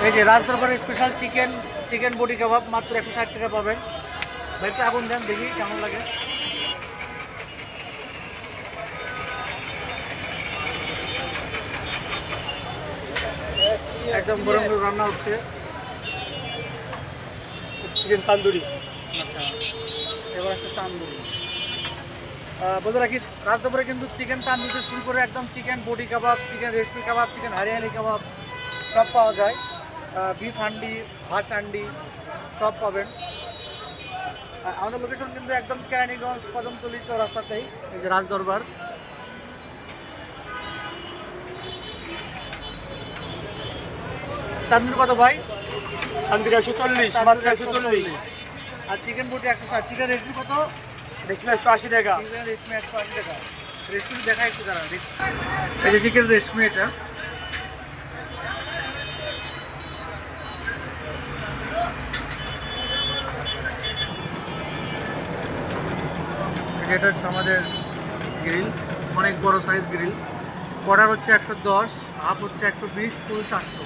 এই যে রাজদরবারের special chicken body কাবাব মাত্র 160 টাকা পাবেন। ভাই একটু আগুন দেন দেখি কেমন লাগে। একদম গরম গরম রান্না হচ্ছে চিকেন তান্দুরি। আচ্ছা, এবার আছে তান্দুরি। বলতে রাখি রাজদরবারে কিন্তু চিকেন তান্দুরি শুরু করে একদম চিকেন বডি কাবাব, চিকেন রেশমি কাবাব, চিকেন হরিয়ালি কাবাব সব পাওয়া যায়। বিফ হান্ডি, হাঁস হান্ডি সব পাবেন। আমাদের লোকেশন কিন্তু একদম কেরানীগঞ্জ কদমতলী চৌরাস্তাতেই, এই যে রাজদরবার। তান্দুরি কত ভাই? তান্দুরি 140, মাত্র 140। আর চিকেন বটি 160। চিকেন রেশমি কত? রেশমি 180 টাকা। চিকেন রেশমি 180 টাকা। রেশমি দেখা একটু দাঁড়া। এই যে চিকেন রেশমি, এটা এটা হচ্ছে আমাদের গ্রিল, অনেক বড় সাইজ গ্রিল। কোয়ার্টার হচ্ছে 110, হাফ হচ্ছে 120, ফুল 400।